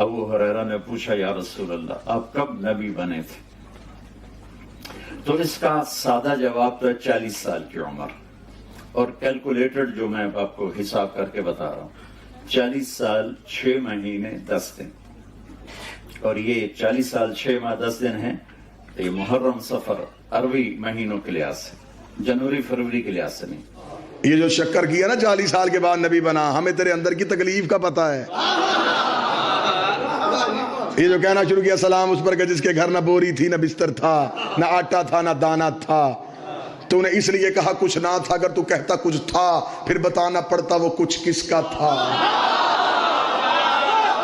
ابو ہریرہ نے پوچھا یا رسول اللہ آپ کب نبی بنے تھے؟ تو اس کا سادہ جواب تو 40 سال کی عمر، اور کیلکولیٹڈ جو میں آپ کو حساب کر کے بتا رہا ہوں، 40 سال 6 مہینے 10 دن، اور یہ 40 سال 6 ماہ 10 دن ہیں، یہ محرم صفر عربی مہینوں کے لحاظ سے، جنوری فروری کے لحاظ سے نہیں۔ یہ جو شکر کیا نا 40 سال کے بعد نبی بنا، ہمیں تیرے اندر کی تکلیف کا پتہ ہے۔ یہ جو کہنا شروع کیا سلام اس پر کہ جس کے گھر نہ بوری تھی نہ بستر تھا، نہ آٹا تھا نہ دانا تھا، تو نے اس لیے کہا کچھ نہ تھا، اگر تو کہتا کچھ تھا پھر بتانا پڑتا وہ کچھ کس کا تھا۔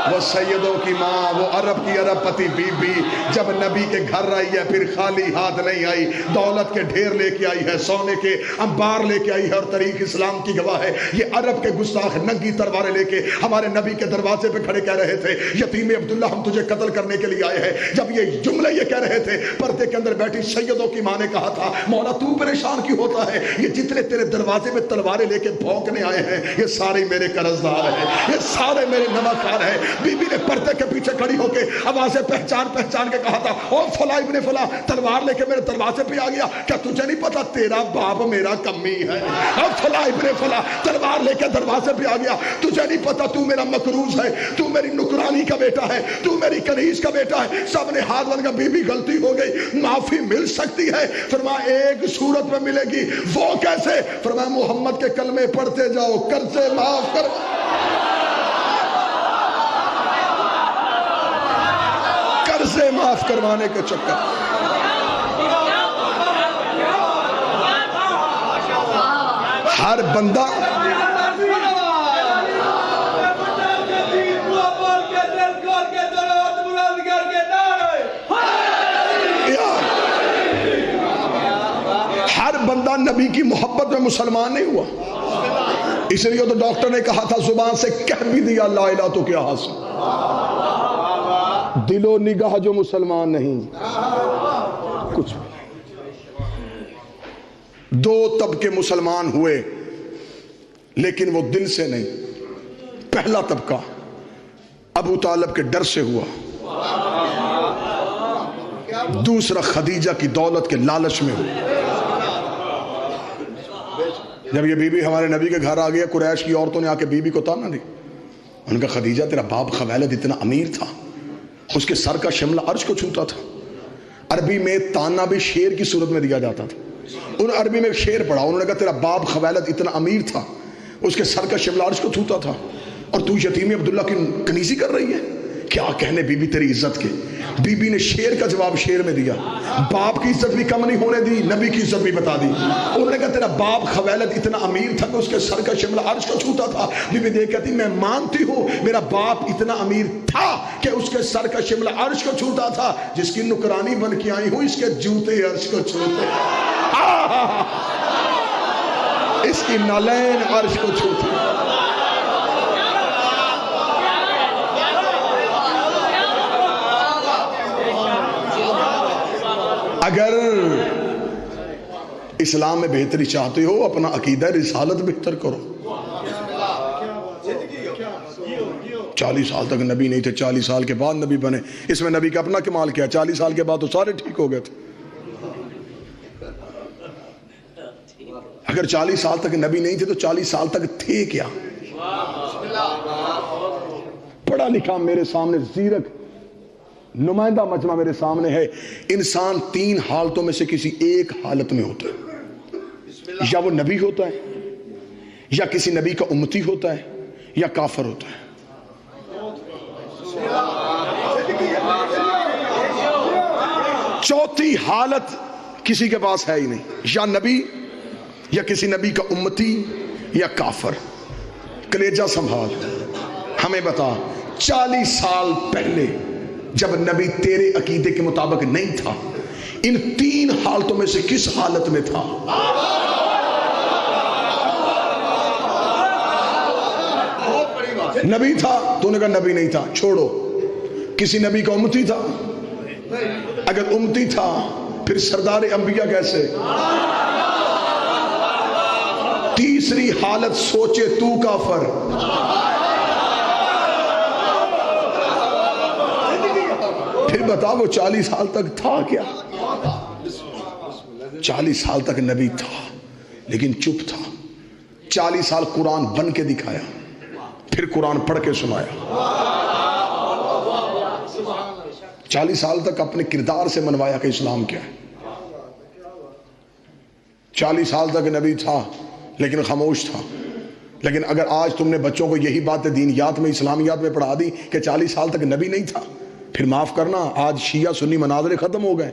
وہ سیدوں کی ماں، وہ عرب کی عرب پتی بی بی جب نبی کے گھر آئی ہے پھر خالی ہاتھ نہیں آئی، دولت کے ڈھیر لے کے آئی ہے، سونے کے انبار لے کے آئی ہے، اور تاریخ اسلام کی گواہ ہے یہ عرب کے گستاخ ننگی تلواریں لے کے ہمارے نبی کے دروازے پہ کھڑے کہہ رہے تھے یتیم عبداللہ ہم تجھے قتل کرنے کے لیے آئے ہیں۔ جب یہ جملے یہ کہہ رہے تھے، پردے کے اندر بیٹھی سیدوں کی ماں نے کہا تھا مولا تو پریشان کیوں ہوتا ہے، یہ جتنے تیرے دروازے میں تلواریں لے کے بھونکنے آئے ہیں یہ سارے میرے قرضدار ہیں، یہ سارے میرے نواکار ہیں۔ بی بی نے پردے کے پیچھے کھڑی ہو کے آوازیں پہچان کے کہا تھا او فلاں ابن فلاں تلوار لے کے میرے دروازے پہ آ گیا، کیا تجھے نہیں پتا تیرا باپ میرا کمی ہے؟ او فلاں ابن فلاں تلوار لے کے دروازے پہ آ گیا، تجھے نہیں پتا تو میرا مکروز ہے، تو میری نکرانی کا بیٹا ہے، تو میری کنیز کا بیٹا ہے۔ سب نے ہاتھ بن کر بی بی غلطی ہو گئی، معافی مل سکتی ہے۔ فرمایا ایک صورت میں ملے گی، وہ کیسے؟ فرمایا محمد کے کلمے پڑھتے جاؤ، قرضے معاف کر۔ قرضے معاف کروانے کے چکر ہر بندہ نبی کی محبت میں مسلمان نہیں ہوا، اس لیے تو ڈاکٹر نے کہا تھا زبان سے کہہ بھی دیا لا الہ تو کیا حاصل، دل و نگاہ جو مسلمان نہیں کچھ۔ دو طبقے مسلمان ہوئے لیکن وہ دل سے نہیں۔ پہلا طبقہ ابو طالب کے ڈر سے ہوا، دوسرا خدیجہ کی دولت کے لالچ میں ہوا۔ جب یہ بی بی ہمارے نبی کے گھر آ گیا، قریش کی عورتوں نے آ کے بی بی کو تانا دی، ان کا خدیجہ تیرا باپ خویلد اتنا امیر تھا، اس کے سر کا شملہ عرش کو چھوتا تھا۔ عربی میں تانا بھی شیر کی صورت میں دیا جاتا تھا، انہوں نے عربی میں شیر پڑھا، انہوں نے کہا تیرا باپ خویلد اتنا امیر تھا، اس کے سر کا شملہ عرش کو چھوتا تھا، اور تو یتیم عبداللہ کی کنیزی کر رہی ہے۔ کیا کہنے بی بی تیری عزت کے۔ بی بی نے شیر کا جواب شیر میں دیا، باپ کی عزت بھی کم نہیں ہونے دی، نبی کی عزت بھی بتا دی۔ انہوں نے کہا تیرا باپ خویلد اتنا امیر تھا کہ اس کے سر کا شملہ عرش کو چھوتا تھا۔ بی بی دیکھ کہتی میں مانتی ہوں میرا باپ اتنا امیر تھا کہ اس کے سر کا شملہ عرش کو چھوتا تھا، جس کی نکرانی بن کے آئی ہوں اس کے جوتے عرش کو چھوتے، اس کی نالین عرش کو چھوتے۔ اگر اسلام میں بہتری چاہتے ہو اپنا عقیدہ رسالت بہتر کرو۔ 40 سال تک نبی نہیں تھے، 40 سال کے بعد نبی بنے، اس میں نبی کا اپنا کمال کیا؟ 40 سال کے بعد تو سارے ٹھیک ہو گئے تھے۔ اگر 40 سال تک نبی نہیں تھے تو 40 سال تک تھے کیا؟ پڑھا لکھا میرے سامنے زیرک نمائندہ مجمع میرے سامنے ہے، انسان 3 حالتوں میں سے کسی ایک حالت میں ہوتا ہے، یا وہ نبی ہوتا ہے، یا کسی نبی کا امتی ہوتا ہے، یا کافر ہوتا ہے۔ چوتھی حالت کسی کے پاس ہے ہی نہیں، یا نبی، یا کسی نبی کا امتی، یا کافر۔ کلیجہ سنبھال، ہمیں بتا 40 سال پہلے جب نبی تیرے عقیدے کے مطابق نہیں تھا، ان 3 حالتوں میں سے کس حالت میں تھا؟ نبی تھا تو نے کہا نبی نہیں تھا، چھوڑو۔ کسی نبی کا امتی تھا؟ اگر امتی تھا پھر سردار انبیاء کیسے؟ تیسری حالت سوچے تو کافر، پھر بتا وہ 40 سال تک تھا کیا؟ 40 سال تک نبی تھا لیکن چپ تھا. 40 سال قرآن بن کے دکھایا, پھر قرآن پڑھ کے سنایا. 40 سال تک اپنے کردار سے منوایا کہ اسلام کیا ہے. 40 سال تک نبی تھا لیکن خاموش تھا. لیکن اگر آج تم نے بچوں کو یہی باتیں دینیات میں اسلامیات میں پڑھا دی کہ 40 سال تک نبی نہیں تھا, پھر معاف کرنا آج شیعہ سنی مناظرے ختم ہو گئے.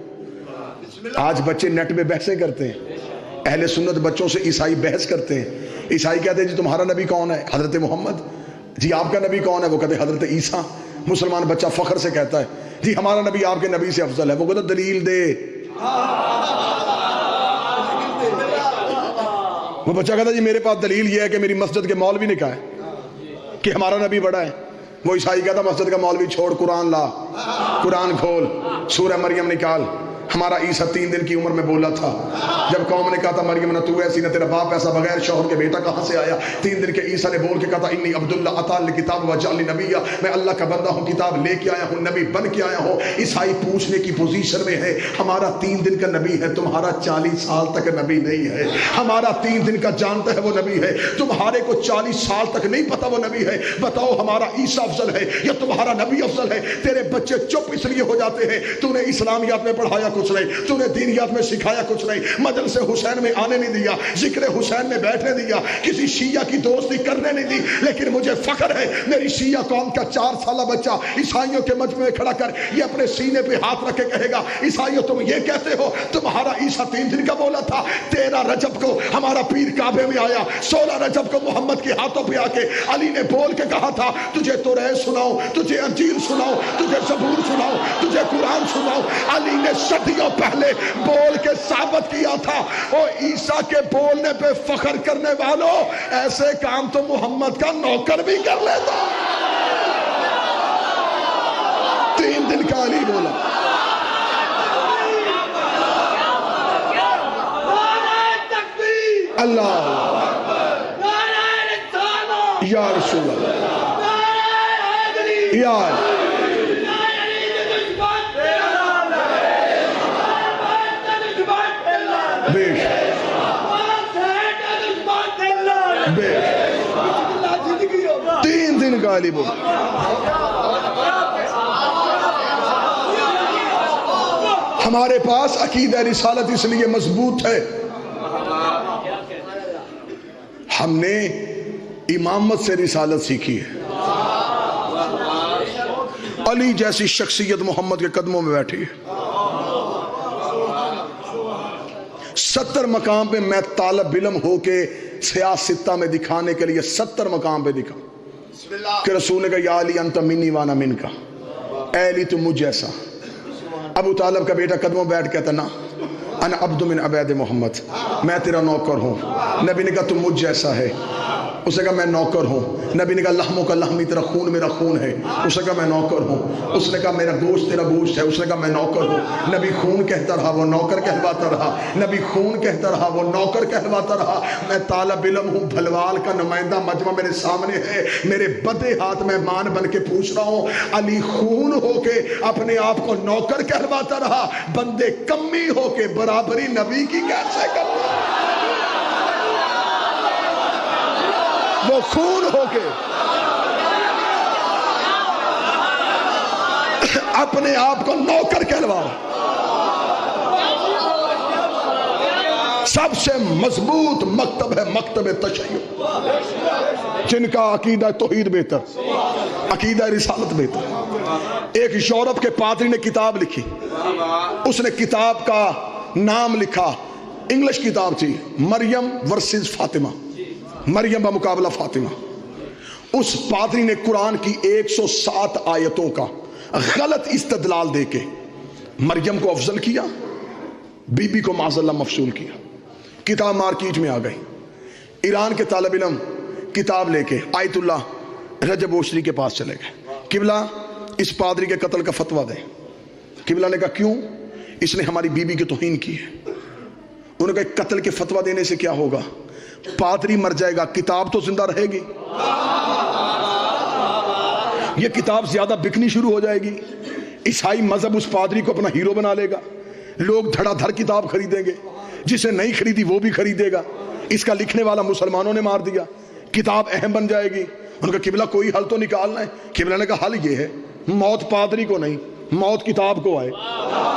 آج بچے نیٹ میں بحثیں کرتے ہیں, اہل سنت بچوں سے عیسائی بحث کرتے ہیں. عیسائی کہتے ہیں جی تمہارا نبی کون ہے؟ حضرت محمد. جی آپ کا نبی کون ہے؟ وہ کہتے ہیں حضرت عیسیٰ. مسلمان بچہ فخر سے کہتا ہے جی ہمارا نبی آپ کے نبی سے افضل ہے. وہ کہتا دلیل دے. وہ بچہ کہتا جی میرے پاس دلیل یہ ہے کہ میری مسجد کے مولوی نے کہا ہے کہ ہمارا نبی بڑا ہے. وہ عیسائی کہتا مسجد کا مولوی چھوڑ, قرآن لا, قرآن کھول, سورہ مریم نکال. ہمارا عیسیٰ 3 دن کی عمر میں بولا تھا. جب قوم نے کہا تھا مریم نہ تو ایسی نہ تیرا باپ ایسا, بغیر شوہر کے بیٹا کہاں سے آیا؟ 3 دن کے عیسیٰ نے بول کے کہا تھا انی عبداللہ عطا الکتاب وجعلنی نبیا, میں اللہ کا بندہ ہوں, کتاب لے کے آیا ہوں, نبی بن کے آیا ہوں. عیسائی پوچھنے کی پوزیشن میں ہے ہمارا 3 دن کا نبی ہے, تمہارا 40 سال تک نبی نہیں ہے. ہمارا 3 دن کا جانتا ہے وہ نبی ہے, تمہارے کو 40 سال تک نہیں پتا وہ نبی ہے. بتاؤ ہمارا عیسیٰ افضل ہے یا تمہارا نبی افضل ہے؟ تیرے بچے چپ اس لیے ہو جاتے ہیں تو نے اسلامیات میں پڑھایا کچھ نہیں, تو نے دینیات میں سکھایا کچھ نہیں, مجلس حسین میں آنے نہیں دیا, ذکر حسین میں بیٹھنے دیا, کسی شیعہ کی دوستی کرنے نہیں دی. لیکن مجھے فخر ہے میری شیعہ قوم کا 4 سالہ بچہ عیسائیوں کے مجمع میں کھڑا کر یہ اپنے سینے پہ ہاتھ رکھ کے کہے گا عیسائیوں تم یہ کہتے ہو تمہارا عیسیٰ 3 دن کا بولا تھا. 13 رجب کو ہمارا پیر کعبے میں آیا, 16 رجب کو محمد کے ہاتھوں پہ آ کے علی نے بول کے کہا تھا تجھے توریت سناؤ, تجھے انجیل سناؤ, تجھے زبور سناؤ, تجھے قرآن سناؤ. علی نے صدیوں پہلے بول کے ثابت کیا تھا. او عیسیٰ کے بولنے پہ فخر کرنے والوں, ایسے کام تو محمد کا نوکر بھی کر لیتا. 3 دن کا علی بولا. اللہ یا رسول اللہ یا تین دن غالب ہو. ہمارے پاس عقیدہ رسالت اس لیے مضبوط ہے, ہم نے امامت سے رسالت سیکھی ہے. علی جیسی شخصیت محمد کے قدموں میں بیٹھی ہے. 70 مقام پہ میں طالب علم ہو کے سیاستہ میں دکھانے کے لیے 70 مقام پہ دکھا کہ رسول نے کہا یا علی انت منی وانا من کا, اے علی تم مجھ جیسا. ابو طالب کا بیٹا قدموں بیٹھ کہتا نا انا عبد من عبید محمد, میں تیرا نوکر ہوں. نبی نے کہا تم مجھ جیسا ہے. اس نے کہا میں نوکر ہوں. نبی نے کہا لحموں کا لحمی, تیرا خون میرا خون ہے. اس نے کہا میں نوکر ہوں. اس نے کہا میرا گوشت تیرا گوشت ہے. اس نے کہا میں نوکر ہوں. نبی خون کہتا رہا, وہ نوکر کہلواتا رہا. نبی خون کہتا رہا, وہ نوکر کہلواتا رہا. میں طالب علم ہوں, بھلوال کا نمائندہ, مجمع میرے سامنے ہے, میرے بدے ہاتھ مہمان بن کے پوچھ رہا ہوں. علی خون ہو کے اپنے آپ کو نوکر کہلواتا رہا, بندے کمی ہو کے برابری نبی کی کیسے کرتا؟ وہ خون ہو کے اپنے آپ کو نوکر کہلوا رہا. سب سے مضبوط مکتب ہے مکتب تشیع, جن کا عقیدہ توحید بہتر, عقیدہ رسالت بہتر. ایک یورپ کے پادری نے کتاب لکھی, اس نے کتاب کا نام لکھا, انگلش کتاب تھی, مریم ورسز فاطمہ, مریم بمقابلہ فاطمہ. اس پادری نے قرآن کی 107 آیتوں کا غلط استدلال دے کے مریم کو افضل کیا, بی بی کو معاذ اللہ مفصول کیا. کتاب مارکیٹ میں آ گئی. ایران کے طالب علم کتاب لے کے آیت اللہ رجب اوشری کے پاس چلے گئے. قبلہ اس پادری کے قتل کا فتویٰ دیں. قبلہ نے کہا کیوں؟ اس نے ہماری بی بی کی توہین کی ہے. انہوں نے کہا قتل کے فتویٰ دینے سے کیا ہوگا؟ پادری مر جائے گا, کتاب تو زندہ رہے گی. یہ کتاب زیادہ بکنی شروع ہو جائے گی. عیسائی مذہب اس پادری کو اپنا ہیرو بنا لے گا، لوگ دھڑا دھڑ کتاب خریدیں گے، جسے نہیں خریدی وہ بھی خریدے گا، اس کا لکھنے والا مسلمانوں نے مار دیا، کتاب اہم بن جائے گی۔ ان کا قبلہ کوئی حل تو نکالنا ہے، قبلہ نے کہا حل یہ ہے، موت پادری کو نہیں، موت کتاب کو آئے،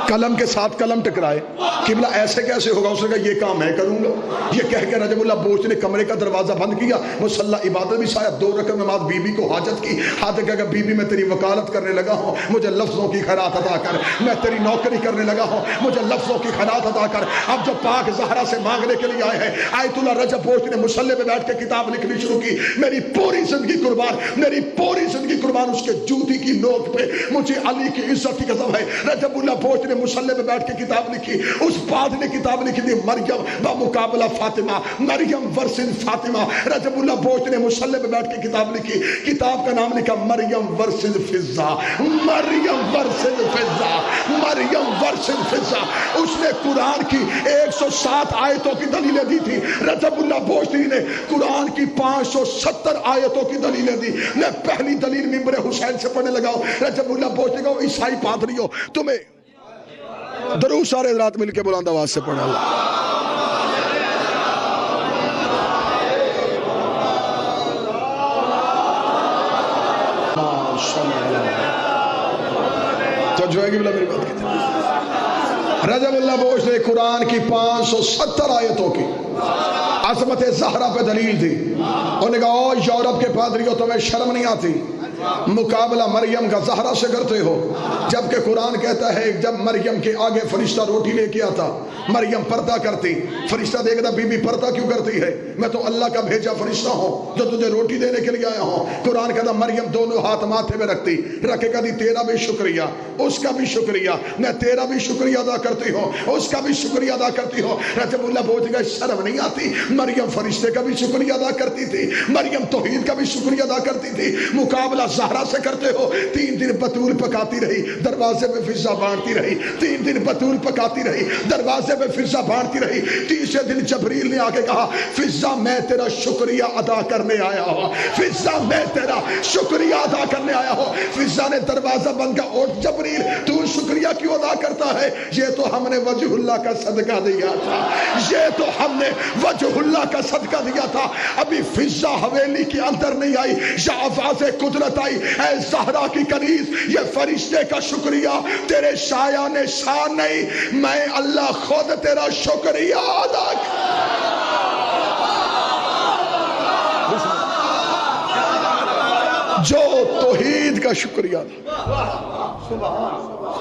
قلم کے ساتھ قلم ٹکرائے۔ قبلہ ایسے کیسے ہوگا؟ اس نے کہا یہ کام میں کروں گا۔ یہ کہہ کے رجب اللہ بوچھ نے کمرے کا دروازہ بند کیا، مصلی عبادت بھی سایا، 2 رکعت نماز بی بی کو حاجت کی، ہاتھ کہا کہ بی بی میں تیری وکالت کرنے لگا ہوں، مجھے لفظوں کی خیرات عطا کر، میں تیری نوکری کرنے لگا ہوں، مجھے لفظوں کی خیرات عطا کر۔ اب جب پاک زہرا سے مانگنے کے لیے آئے ہیں، آیت اللہ رجب بوچھ نے مصلی پہ بیٹھ کے کتاب لکھنی شروع کی، میری پوری زندگی قربان، میری پوری زندگی قربان اس کے جوتی کی نوک پہ، مجھے علی کی عزت کی قسم ہے۔ رجب اللہ بوچھ نے مصلی پہ بیٹھ کے کتاب لکھی، اس بعد نے کتاب لکھی تھی مریم بمقابلہ فاطمہ، مریم ورسز فاطمہ۔ رجب اللہ بوچھ نے مصلی پہ بیٹھ کے کتاب لکھی، کتاب کا نام لکھا مریم ورسز فضہ، مریم ورسز فضہ، مریم ورسز فضہ۔ اس نے قرآن کی 107 آیتوں کی دلیلیں دی تھی، رجب اللہ بوچھ نے قرآن کی 570 آیتوں کی دلیلیں دی۔ میں پہلی دلیل منبر حسین سے پڑھنے لگا ہوں، رجب اللہ بوچھ نے کہا عیسائی پادریوں تمہیں درود سارے رات مل کے بلند آواز سے پڑھا۔ تو جو ہے کہ بلا میری بات کی رجب اللہ بوچھ نے قرآن کی 570 آیتوں کی عظمت زہرا پہ دلیل تھی۔ انہوں نے کہا او یورپ کے پادریوں تمہیں شرم نہیں آتی، مقابلہ مریم کا زہرا سے کرتے ہو، جبکہ قرآن کہتا ہے جب مریم کے آگے فرشتہ روٹی لے کے آتا مریم پردہ کرتی، فرشتہ دیکھتا بی بی پردہ کیوں کرتی ہے؟ میں تو اللہ کا بھیجا فرشتہ ہوں جو تجھے روٹی دینے کے لیے آیا ہوں۔ قرآن کہتا مریم دونوں ہاتھ ماتھے میں رکھتی، رکھے کہتی تیرا بھی شکریہ، اس کا بھی شکریہ، میں تیرا بھی شکریہ ادا کرتی ہوں، اس کا بھی شکریہ ادا کرتی ہوں۔ رجب اللہ بوجھ گئے شرم نہیں آتی؟ مریم فرشتے کا بھی شکریہ ادا کرتی تھی، مریم توحید کا بھی شکریہ ادا کرتی تھی، مقابلہ زہرا سے کرتے ہو۔ 3 دن بطول پکاتی رہی، دروازے پہ فضہ بانٹتی رہی، 3 دن بطول پکاتی رہی، دروازے پہ فضہ بانٹتی رہی۔ تیسرے دن جبریل نے آ کے کہا فضہ میں تیرا شکریہ ادا کرنے آیا ہوں، فضہ میں تیرا شکریہ ادا کرنے آیا ہوں۔ فضہ نے دروازہ بند کیا، اٹھ جبریل تو شکریہ کیوں ادا کرتا ہے؟ یہ تو ہم نے وجہ اللہ کا صدقہ دیا تھا، یہ تو ہم نے وجہ اللہ کا صدقہ دیا تھا۔ ابھی فضہ حویلی کے اندر نہیں آئی یا آواز قدرت آئی، اے زہرا کی کنیز یہ فرشتے کا شکریہ تیرے شایان شان نہیں، میں اللہ خود تیرا شکریہ ادا جو توحید کا شکریہ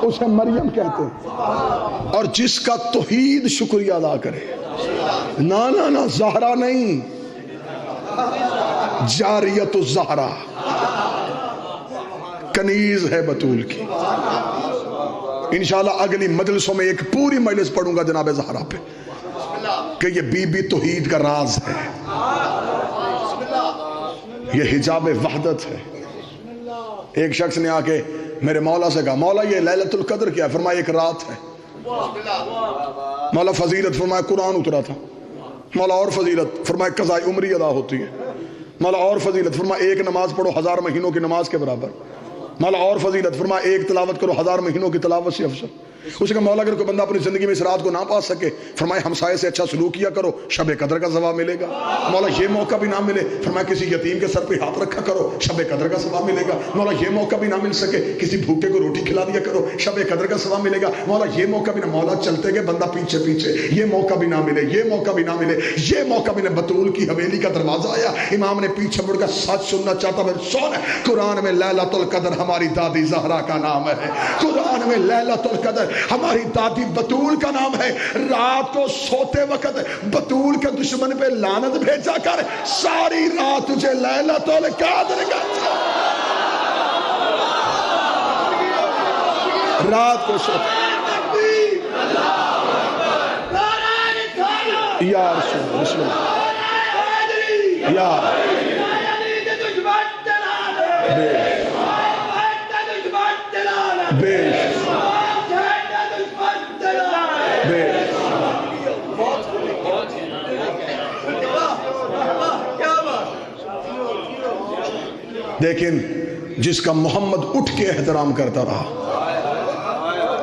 اسے مریم کہتے ہیں، اور جس کا توحید شکریہ ادا کرے، نا زہرا نہیں، جاریت الزہرا کنیز ہے بطول کی۔ انشاءاللہ اگلی مجلسوں میں ایک پوری مجلس پڑھوں گا جناب زہرا پہ کہ یہ بی بی توحید کا راز ہے، یہ حجاب وحدت ہے۔ ایک شخص نے آ کے میرے مولا سے کہا مولا یہ لیلۃ القدر کیا ہے؟ فرمایا ایک رات ہے۔ مولا فضیلت، فرمایا قرآن اترا تھا۔ مولا اور فضیلت، فرمایا قضاء عمری ادا ہوتی ہے۔ مولا اور فضیلت، فرمایا ایک نماز پڑھو 1000 مہینوں کی نماز کے برابر۔ مولا اور فضیلت، فرمایا ایک تلاوت کرو 1000 مہینوں کی تلاوت سے افضل۔ اس نے مولا اگر کوئی بندہ اپنی زندگی میں اس رات کو نہ پا سکے، فرمایا ہمسائے سے اچھا سلوک کیا کرو، شب قدر کا ثواب ملے گا۔ مولا یہ موقع بھی نہ ملے، فرمایا کسی یتیم کے سر پہ ہاتھ رکھا کرو، شب قدر کا ثواب ملے گا۔ مولا یہ موقع بھی نہ مل سکے، کسی بھوکے کو روٹی کھلا دیا کرو، شب قدر کا ثواب ملے گا۔ مولا یہ موقع بھی نہ، مولا چلتے گئے بندہ پیچھے پیچھے، یہ موقع بھی نہ ملے، یہ موقع بھی نہ ملے، یہ موقع بھی نہ۔ بطول کی حویلی کا دروازہ آیا، امام نے پیچھے مڑ کر سچ سننا چاہتا میں سن۔ قرآن میں لیلۃ القدر ہماری دادی زہرا کا نام ہے، قرآن میں لیلۃ القدر ہماری دادی بطول کا نام ہے۔ رات کو سوتے وقت بطول کے دشمن پہ لعنت بھیجا کر ساری رات تجھے لیلۃ القدر کا رات کو سوتے یا رسول بسم اللہ یا لیکن جس کا محمد اٹھ کے احترام کرتا رہا،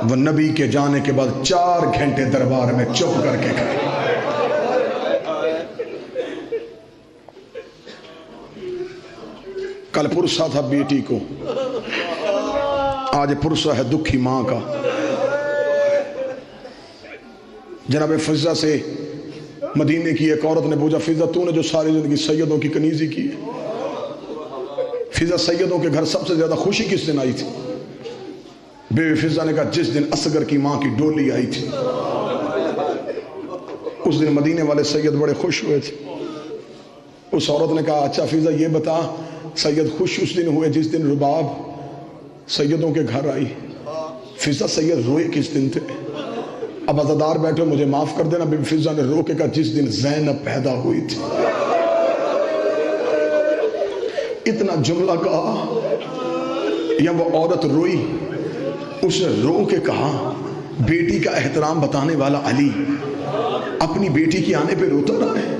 وہ نبی کے جانے کے بعد 4 گھنٹے دربار میں چپ کر کے کھڑی. کل پرسہ تھا بیٹی کو، آج پرسہ ہے دکھی ماں کا. جناب فضہ سے مدینے کی ایک عورت نے پوچھا، فضہ تو نے جو ساری زندگی سیدوں کی کنیزی کی ہے، فضہ سیدوں کے گھر سب سے زیادہ خوشی کس دن آئی تھی؟ بیوی فضہ نے کہا جس دن اصغر کی ماں کی ڈولی آئی تھی، اس دن مدینے والے سید بڑے خوش ہوئے تھے. اس عورت نے کہا اچھا فضہ یہ بتا، سید خوش اس دن ہوئے جس دن رباب سیدوں کے گھر آئی. فضہ سید روئے کس دن تھے؟ اب عزادار بیٹھے مجھے معاف کر دینا. بی بی فضہ نے رو کے کہا جس دن زینب پیدا ہوئی تھی. اتنا جملہ کہا یا وہ عورت روئی، اس نے رو کے کہا بیٹی کا احترام بتانے والا علی اپنی بیٹی کی آنے پہ روتا رہا ہے.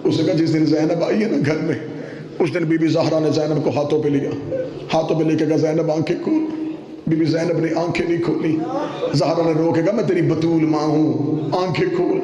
اس نے کہا جس دن زینب آئی ہے نا گھر میں، اس دن بی بی زہرا نے زینب کو ہاتھوں پہ لیا، ہاتھوں پہ لے کے کہا زینب آنکھیں کھول. بی بی زینب نے آنکھیں نہیں کھولی. زہرا نے رو کے کہا میں تیری بطول ماں ہوں، آنکھیں کھول.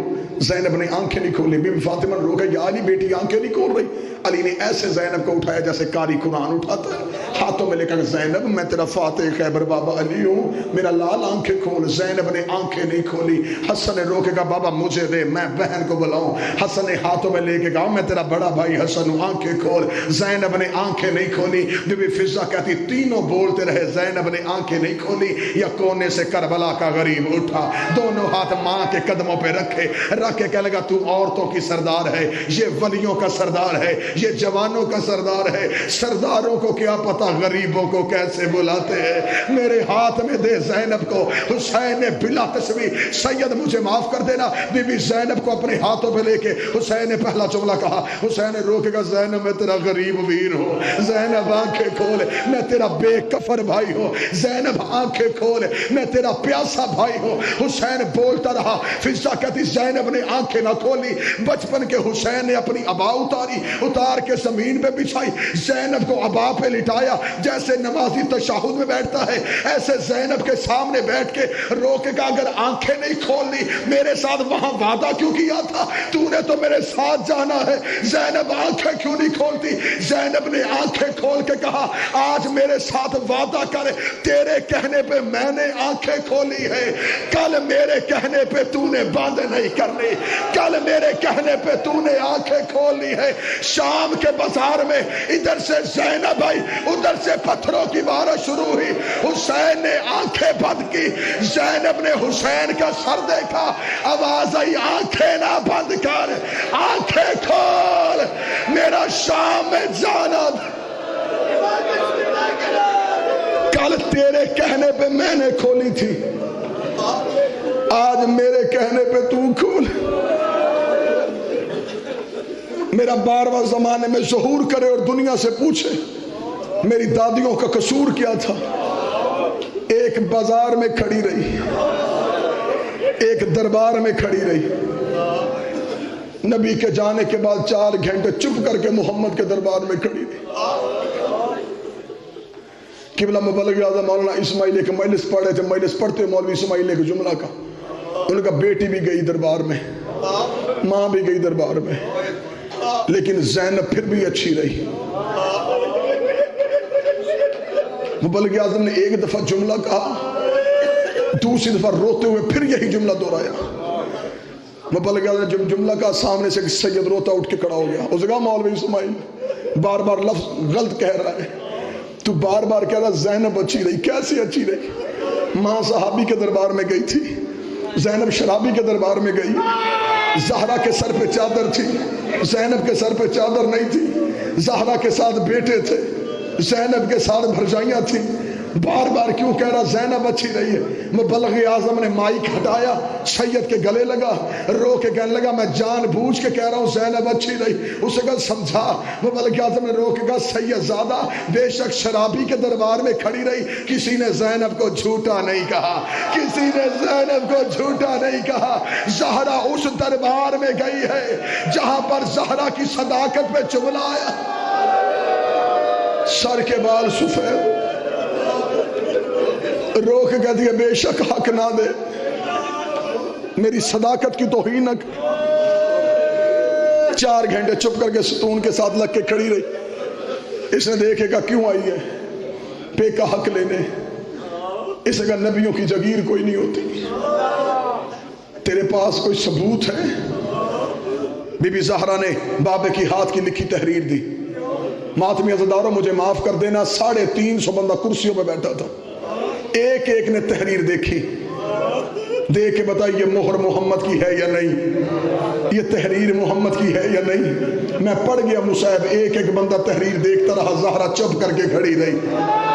زینب نے آنکھیں نہیں کھولی. بی بی فاطمہ نے رو کے یا علی بیٹی آنکھیں نہیں کھول رہی. علی نے ایسے زینب کو اٹھایا جیسے قاری قرآن اٹھاتا ہے، ہاتھوں میں لے کر زینب میں تیرا فاتح خیبر بابا علی ہوں، میرا لال آنکھیں کھول. زینب نے آنکھیں نہیں کھولی. حسن نے رو کے کہا بابا مجھے دے میں بہن کو بلاؤں. حسن نے ہاتھوں میں لے کے کہا میں تیرا بڑا بھائی حسن ہوں، آنکھیں کھول. زینب نے آنکھیں نہیں کھولی. بی بی فضہ کہتی تینوں بولتے رہے، زینب نے آنکھیں نہیں کھولی. یا کونے سے کربلا کا غریب اٹھا، دونوں ہاتھ ماں کے قدموں پہ رکھے، رکھ کے کہنے لگا تو عورتوں کی سردار ہے، یہ ولیوں کا سردار ہے، یہ جوانوں کا سردار ہے. سرداروں کو کیا پتا غریبوں کو کیسے بلاتے ہیں. میرے ہاتھ میں دے زینب کو. حسین نے بلا تسبیح سید مجھے معاف کر دینا. بی بی زینب کو اپنے ہاتھوں پہ لے کے حسین نے پہلا جملہ کہا. حسین نے رو کے کہا زینب میں تیرا غریب ویر ہوں، زینب آنکھیں کھول، میں تیرا بے کفر بھائی ہوں. زینب آنکھیں کھول، میں تیرا پیاسا بھائی ہوں. حسین بولتا رہا. فضہ کہتی زینب نے آنکھیں نہ کھولی. بچپن کے حسین نے اپنی عبا اتاری، اتار کے زمین پہ بچھائی، زینب کو عبا پہ لٹایا. جیسے نمازی تشہد میں بیٹھتا ہے ایسے زینب کے سامنے بیٹھ کے رو کے کہا اگر آنکھیں نہیں کھولنی میرے ساتھ وہاں وعدہ کیوں کیا تھا؟ تو نے تو میرے ساتھ جانا ہے. زینب آنکھیں کیوں نہیں کھولتی؟ زینب نے آنکھیں کھول کے کہا آج میرے ساتھ وعدہ کر، تیرے کہنے پہ میں نے آنکھیں کھولی ہے، کل میرے کہنے پہ تو نے بند نہیں کرنی، کل میرے کہنے پہ تو نے آنکھیں کھولنی ہے. شام کے بازار میں ادھر سے زینب آئی، ادھر سے پتھروں کی بارش شروع ہوئی. حسین نے آنکھیں بند کی. زینب نے حسین کا سر دیکھا، آواز آئی آنکھیں نہ بند کر، آنکھیں کھول، میرا شام میں جانا. کل تیرے کہنے پہ میں نے کھولی تھی، آج میرے کہنے پہ تو کھول. میرا بارواں زمانے میں ظہور کرے اور دنیا سے پوچھے میری دادیوں کا قصور کیا تھا. ایک بازار میں کھڑی رہی، ایک دربار میں کھڑی رہی. نبی کے جانے کے بعد 4 گھنٹے چپ کر کے محمد کے دربار میں کھڑی رہی. قبلہ مبلغ اعظم مولانا اسماعیل ایک مجلس پڑھے تھے، مجلس پڑھتے مولوی اسماعیل ایک جملہ کا، ان کا بیٹی بھی گئی دربار میں، ماں بھی گئی دربار میں، لیکن زینب پھر بھی اچھی رہی. مبلغ اعظم نے ایک دفعہ جملہ کہا، دوسری دفعہ روتے ہوئے پھر یہی جملہ دہرایا. مبلغ اعظم نے جب جملہ کہا سامنے سے سید روتا اٹھ کے کھڑا ہو گیا. اس نے کہا مولوی اسماعیل بار بار لفظ غلط کہہ رہا ہے، تو بار بار کہہ رہا زینب اچھی رہی. کیسی اچھی رہی؟ ماں صحابی کے دربار میں گئی تھی، زینب شرابی کے دربار میں گئی. زہرا کے سر پہ چادر تھی، زینب کے سر پہ چادر نہیں تھی. زہرا کے ساتھ بیٹے تھے، زینب کے ساتھ بھرجائیاں تھیں. بار بار کیوں کہہ رہا زینب اچھی رہی ہے؟ مبلغ اعظم نے مائک ہٹایا، سید کے گلے لگا، رو کے کہنے لگا میں جان بوجھ کے کہہ رہا ہوں زینب اچھی رہی. اسے کہا سمجھا. مبلغ اعظم نے رو کے کہا سید زادہ بے شک شرابی کے دربار میں کھڑی رہی، کسی نے زینب کو جھوٹا نہیں کہا، کسی نے زینب کو جھوٹا نہیں کہا. زہرا اس دربار میں گئی ہے جہاں پر زہرا کی صداقت پہ جملہ آیا. سر کے بال سفید، رو کے کہتی ہے بے شک حق نہ دے، میری صداقت کی توہین نہ کر۔ 4 گھنٹے چپ کر کے ستون کے ساتھ لگ کے کھڑی رہی۔ اس نے دیکھے گا کیوں آئی ہے؟ پے کا حق لینے۔ اس نے کہا نبیوں کی جگیر کوئی نہیں ہوتی، تیرے پاس کوئی ثبوت ہے؟ بی بی زہرا نے بابے کی ہاتھ کی لکھی تحریر دی، ماتمی عزاداروں مجھے معاف کر دینا، 350 بندہ کرسیوں پہ بیٹھا تھا، ایک ایک نے تحریر دیکھی، دیکھ کے بتائی یہ مہر محمد کی ہے یا نہیں، یہ تحریر محمد کی ہے یا نہیں۔ میں پڑھ گیا مصعب، ایک ایک بندہ تحریر دیکھتا رہا، زہرا چپ کر کے کھڑی رہی،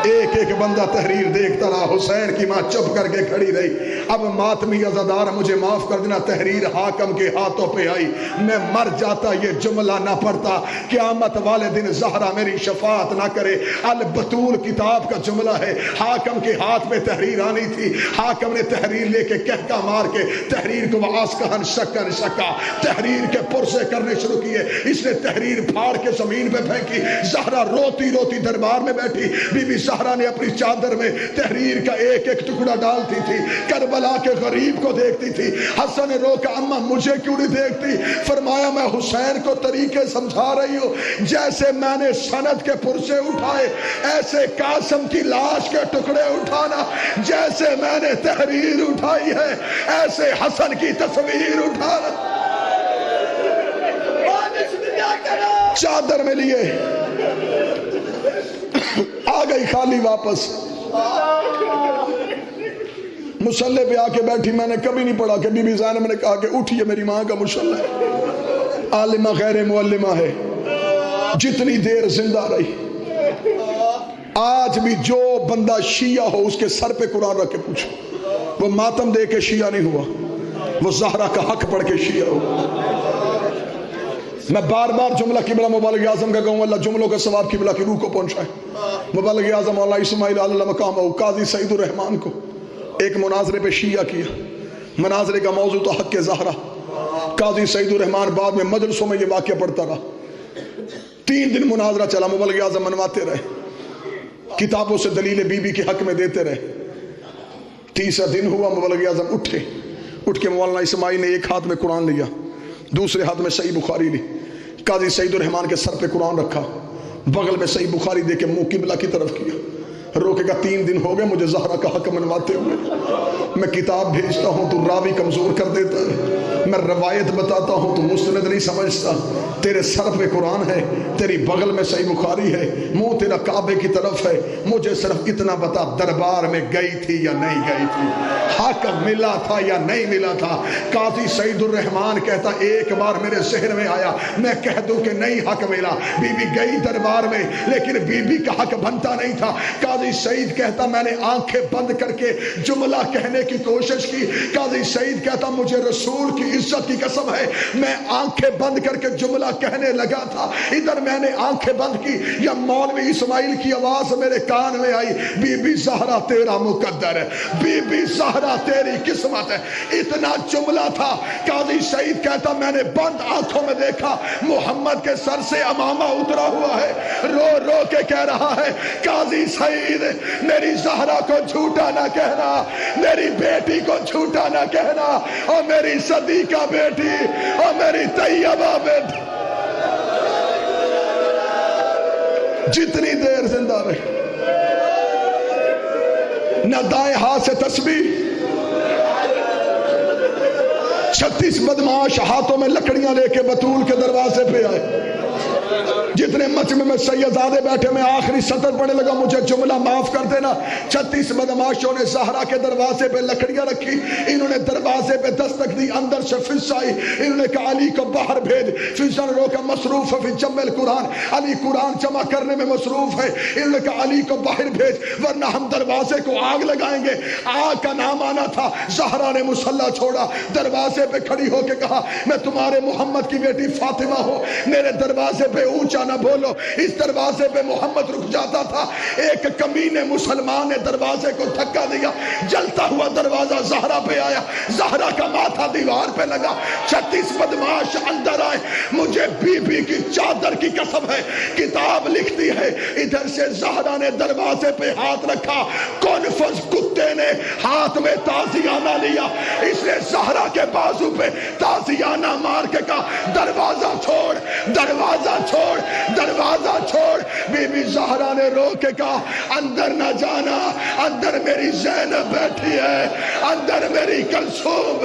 ایک ایک بندہ تحریر دیکھتا رہا، حسین کی ماں چپ کر کے کھڑی رہی۔ اب ماتمی عزادار مجھے معاف کر دینا، تحریر حاکم کے ہاتھوں پہ آئی، میں مر جاتا یہ جملہ نہ پڑھتا، قیامت والے دن زہرا میری شفاعت نہ کرے۔ البتول کتاب کا جملہ ہے، حاکم کے ہاتھ میں تحریر آنی تھی، حاکم نے تحریر لے کے کہکا مار کے تحریر کو واسکہن شکن شکا، تحریر کے پرسے کرنے شروع کیے، اس نے تحریر پھاڑ کے زمین پہ پھینکی۔ زہرا روتی روتی دربار میں بیٹھی، بی بی زہرا نے اپنی چادر میں تحریر کا ایک ایک ٹکڑا ڈالتی تھی، کربلا کے غریب کو دیکھتی تھی۔ حسن نے روکا اماں مجھے کیوں نہیں دیکھتی؟ فرمایا میں حسین کو طریقے سمجھا رہی ہوں، جیسے میں نے سند کے پرسے اٹھائے ایسے قاسم کی لاش کے ٹکڑے اٹھانا، جیسے میں نے تحریر اٹھائی ہے ایسے حسن کی تصویر اٹھانا۔ چادر میں لیے آ گئی خالی واپس، مصلے پہ آ کے بیٹھی۔ میں نے کبھی نہیں پڑھا کہ بی بی زینب نے کہا کہ اٹھیے میری ماں کا مصلہ ہے، عالمہ غیر معلمہ ہے، جتنی دیر زندہ رہی۔ آج بھی جو بندہ شیعہ ہو اس کے سر پہ قرآن رکھ کے پوچھو، وہ ماتم دے کے شیعہ نہیں ہوا، وہ زہرا کا حق پڑھ کے شیعہ ہوا۔ میں بار بار جملہ قبلہ مبالغ اعظم کا کہوں، اللہ جملوں کا ثواب قبلہ کی روح کو پہنچائے۔ مبالغ اعظم مولانا اسماعیل علیہ مقام قاضی سعید الرحمان کو ایک مناظرے پہ شیعہ کیا، مناظرے کا موضوع تو حق زہرا۔ قاضی سعید الرحمان بعد میں مجلسوں میں یہ واقعہ پڑھتا رہا، 3 دن مناظرہ چلا، مبالغ اعظم منواتے رہے، کتابوں سے دلیل بی بی کے حق میں دیتے رہے۔ تیسرا دن ہوا، مبالغ اعظم اٹھ کے مولانا اسماعیل نے ایک ہاتھ میں قرآن لیا، دوسرے ہاتھ میں صحیح بخاری لی، قاضی سعید الرحمان کے سر پہ قرآن رکھا، بغل میں صحیح بخاری دے کے منہ قبلہ کی طرف کیا، روکے گا 3 دن ہو گئے مجھے زہرا کا حق منواتے ہوئے، میں کتاب بھیجتا ہوں تو راوی کمزور کر دیتا ہے، میں روایت بتاتا ہوں تو مستند نہیں سمجھتا، تیرے سر پہ قرآن ہے، تیری بغل میں صحیح بخاری ہے، منہ تیرا کعبے کی طرف ہے، مجھے صرف اتنا بتا دربار میں گئی تھی یا نہیں گئی تھی، حق ملا تھا یا نہیں ملا تھا؟ قاضی سعید الرحمان کہتا ایک بار میرے ذہن میں آیا میں کہہ دوں کہ نہیں حق ملا، بی بی گئی دربار میں لیکن بی بی کا حق بنتا نہیں تھا۔ قاضی سعید کہتا میں نے آنکھیں بند کر کے جملہ کہنے کی کوشش کی، قاضی سعید کہتا مجھے رسول کی عزت کی قسم ہے میں آنکھیں بند کر کے جملہ کہنے لگا تھا، ادھر میں نے آنکھیں بند کی یا مولوی اسماعیل کی آواز میرے کان میں آئی، بی بی زہرا تیرا مقدر ہے، بی بی زہرا تیری قسمت ہے، اتنا جملہ تھا۔ قاضی سعید کہتا میں نے بند آنکھوں میں دیکھا محمد کے سر سے امامہ اترا ہوا ہے، رو رو کے کہہ رہا ہے قاضی سعید میری زہرا کو جھوٹا نہ کہنا، میری بیٹی کو جھوٹا نہ کہنا، اور میری صدیقہ بیٹی اور میری طیبہ بیٹی جتنی دیر زندہ رہی، نہ دائیں ہاتھ سے تسبیح، 36 بدماش ہاتھوں میں لکڑیاں لے کے بطول کے دروازے پہ آئے، جتنے مجمع میں سیدزادے بیٹھے میں آخری سطر پڑھنے لگا مجھے جملہ معاف کر دینا، 36 بدماشوں نے زہرا کے دروازے پہ لکڑیاں رکھی، انہوں نے دروازے پہ دستک دی، اندر سے فضا آئی، انہوں نے کہا علی کو باہر بھیج، فضا نے روکا مصروف ہے فی جمع القرآن، علی قرآن جمع کرنے میں مصروف ہے، انہوں نے کہا علی کو باہر بھیج ورنہ ہم دروازے کو آگ لگائیں گے، آگ کا نام آنا تھا۔ زہرا نے مصلی چھوڑا، دروازے پہ کھڑی ہو کے کہا میں تمہارے محمد کی بیٹی فاطمہ ہوں، میرے دروازے پہ اونچا تازیہ نہ بولو. اس دروازے پہ محمد رک جاتا تھا. ایک کمینے مسلمان نے دروازے کو دھکا دیا, جلتا ہوا دروازہ زہرا پہ آیا, زہرا کا ماتھا دیوار پہ لگا. 36 بدماش اندر آئے. مجھے بی بی کی چادر کی قسم ہے, کتاب لکھتی ہے ادھر سے زہرا نے دروازے پہ ہاتھ رکھا, کنفذ کتے نے ہاتھ میں تازیانہ لیا. اس نے زہرا کے بازو پہ تازیانہ مار کے کہا دروازہ چھوڑ, دروازہ چھوڑ, دروازہ چھوڑ. بی بی زہرا نے رو کے کہا اندر نہ جانا, اندر میری زینب بیٹھی ہے, اندر میری کلثوم